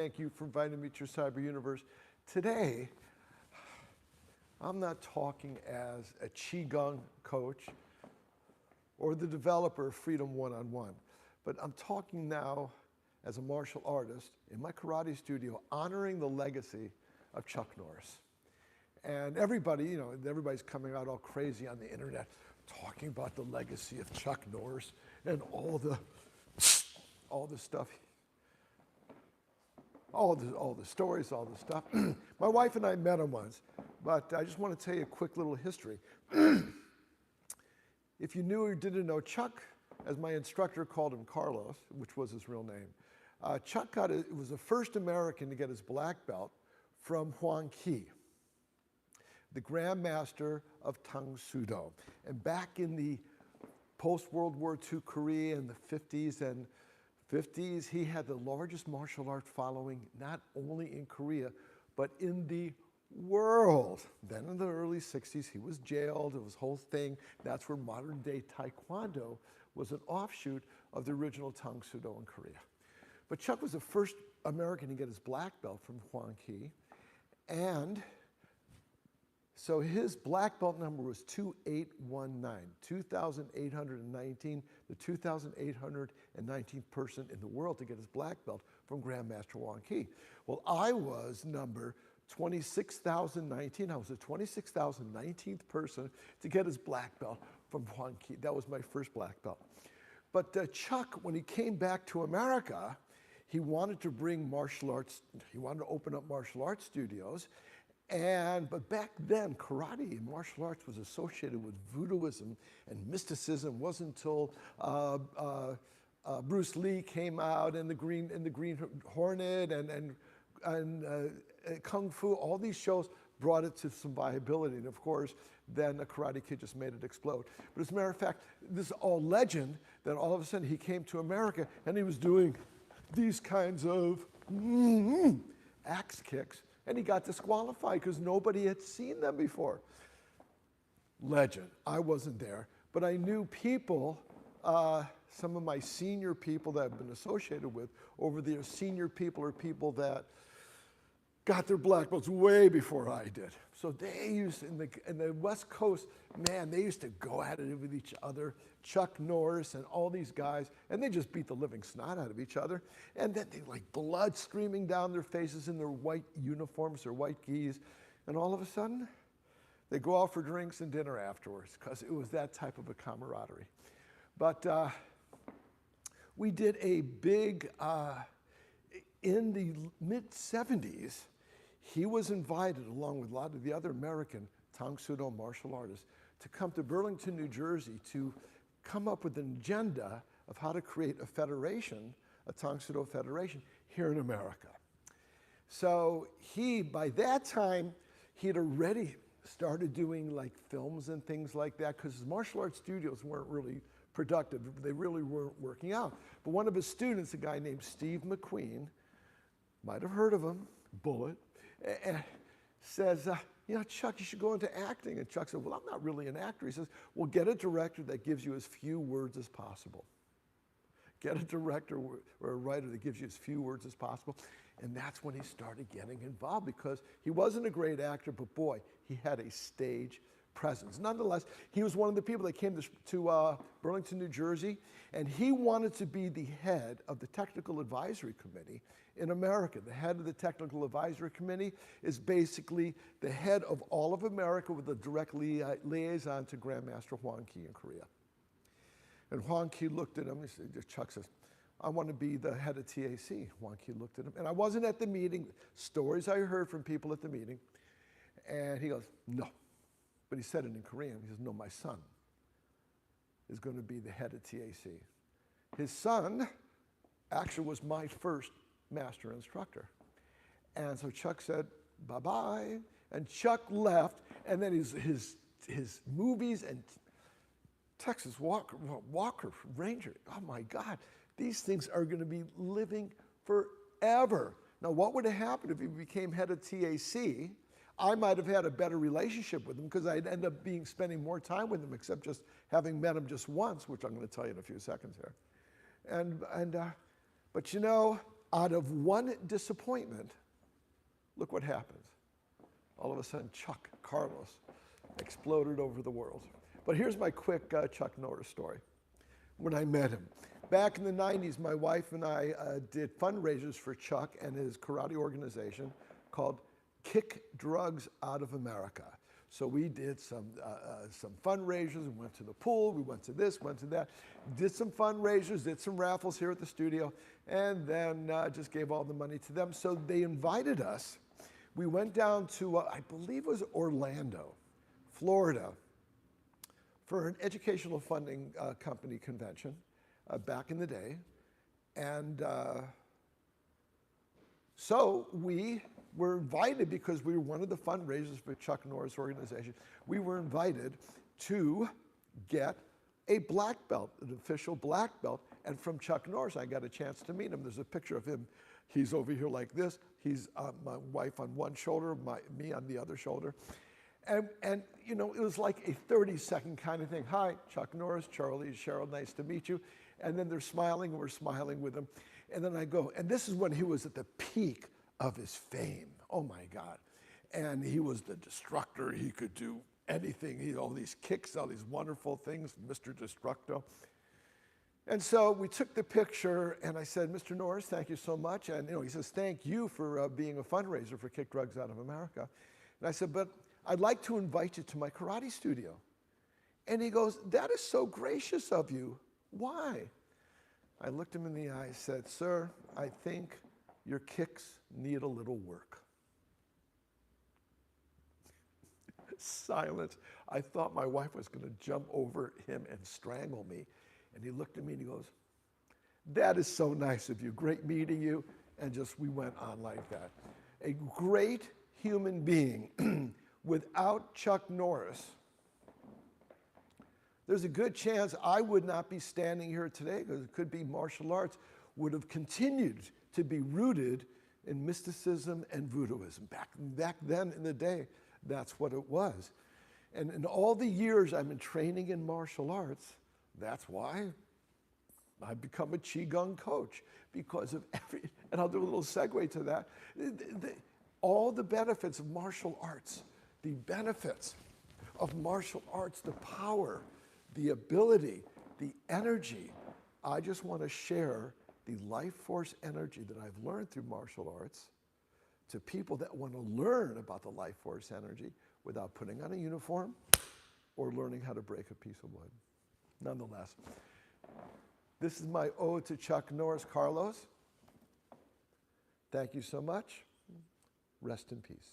Thank you for inviting me to your cyber universe. Today, I'm not talking as a Qigong coach or the developer of Freedom One-on-One, but I'm talking now as a martial artist in my karate studio, honoring the legacy of Chuck Norris. And everybody, everybody's coming out all crazy on the internet, talking about the legacy of Chuck Norris and all the stuff, all the stories, all the stuff. My wife and I met him once, but I just want to tell you a quick little history. If you knew or didn't know, Chuck, as my instructor called him, Carlos, which was his real name, Chuck was the first American to get his black belt from Huang Qi, the Grand Master of Tang Soo Do. And back in the post-World War II Korea in the 50s, he had the largest martial art following, not only in Korea, but in the world. Then in the early 60s, he was jailed, it was a whole thing. That's where modern day Taekwondo was an offshoot of the original Tang Soo Do in Korea. But Chuck was the first American to get his black belt from Huang Qi, and so his black belt number was 2819, 2,819, the 2,819th person in the world to get his black belt from Grandmaster Huang Qi. Well, I was number 26,019. I was the 26,019th person to get his black belt from Huang Qi. That was my first black belt. But Chuck, when he came back to America, he wanted to bring martial arts, he wanted to open up martial arts studios. But back then, karate and martial arts was associated with voodooism and mysticism. It wasn't until Bruce Lee came out and the Green Hornet and Kung Fu, all these shows brought it to some viability. And of course, then the Karate Kid just made it explode. But as a matter of fact, this is all legend that all of a sudden he came to America and he was doing these kinds of axe kicks. And he got disqualified because nobody had seen them before. Legend. I wasn't there, but I knew people, some of my senior people that I've been associated with over there. Senior people are people that got their black belts way before I did. So they used, in the West Coast, man, they used to go at it with each other. Chuck Norris and all these guys, and they just beat the living snot out of each other. And then they like blood streaming down their faces in their white uniforms, their white gis. And all of a sudden, they go out for drinks and dinner afterwards because it was that type of a camaraderie. But we did a big, in the mid-70s, he was invited, along with a lot of the other American Tang Soo Do martial artists, to come to Burlington, New Jersey, to come up with an agenda of how to create a federation, a Tang Soo Do federation, here in America. So by that time, he had already started doing like films and things like that, because his martial arts studios weren't really productive. They really weren't working out. But one of his students, a guy named Steve McQueen, might have heard of him, Bullet, says, Chuck, you should go into acting. And Chuck said, well, I'm not really an actor. He says, well, get a director that gives you as few words as possible. Get a director or a writer that gives you as few words as possible. And that's when he started getting involved, because he wasn't a great actor, but boy, he had a stage presence. Nonetheless, he was one of the people that came to Burlington, New Jersey, and he wanted to be the head of the Technical Advisory Committee in America. The head of the Technical Advisory Committee is basically the head of all of America with a direct liaison to Grandmaster Huang Qi in Korea. And Huang Qi looked at him, Chuck says, I want to be the head of TAC. Huang Qi looked at him, and I wasn't at the meeting, stories I heard from people at the meeting, and he goes, no. But he said it in Korean. He says, no, my son is going to be the head of TAC. His son actually was my first master instructor. And so Chuck said, bye-bye. And Chuck left, and then his movies and Texas Walker Ranger, oh my God, these things are going to be living forever. Now, what would have happened if he became head of TAC? I might have had a better relationship with him because I'd end up spending more time with him, except just having met him just once, which I'm going to tell you in a few seconds here. But Out of one disappointment, look what happens. All of a sudden, Carlos, exploded over the world. But here's my quick Chuck Norris story. When I met him, back in the 90s, my wife and I did fundraisers for Chuck and his karate organization called Kick Drugs Out of America. So we did some fundraisers, we went to the pool, we went to this, went to that, did some fundraisers, did some raffles here at the studio, and then just gave all the money to them. So they invited us. We went down to, I believe it was Orlando, Florida, for an educational funding company convention back in the day. And so we were invited, because we were one of the fundraisers for Chuck Norris organization, we were invited to get a black belt, an official black belt. And from Chuck Norris, I got a chance to meet him. There's a picture of him. He's over here like this. He's my wife on one shoulder, me on the other shoulder. And you know, it was like a 30-second kind of thing. Hi, Chuck Norris, Charlie, Cheryl, nice to meet you. And then they're smiling, and we're smiling with them. And then I go, and this is when he was at the peak of his fame. Oh my God. And he was the destructor. He could do anything. He had all these kicks, all these wonderful things, Mr. Destructo. And so we took the picture, and I said, Mr. Norris, thank you so much. And you know, he says, thank you for being a fundraiser for Kick Drugs Out of America. And I said, but I'd like to invite you to my karate studio. And he goes, that is so gracious of you. Why? I looked him in the eye and said, sir, I think your kicks need a little work. Silence. I thought my wife was going to jump over him and strangle me. And he looked at me and he goes, that is so nice of you. Great meeting you. And just we went on like that. A great human being. Without Chuck Norris, there's a good chance I would not be standing here today, because it could be martial arts would have continued to be rooted in mysticism and voodooism. Back then in the day, that's what it was. And in all the years I've been training in martial arts, that's why I've become a Qigong coach, because of and I'll do a little segue to that. All the benefits of martial arts, the benefits of martial arts, the power, the ability, the energy. I just want to share the life force energy that I've learned through martial arts to people that want to learn about the life force energy without putting on a uniform or learning how to break a piece of wood. Nonetheless, this is my ode to Chuck Norris. Carlos, thank you so much. Rest in peace.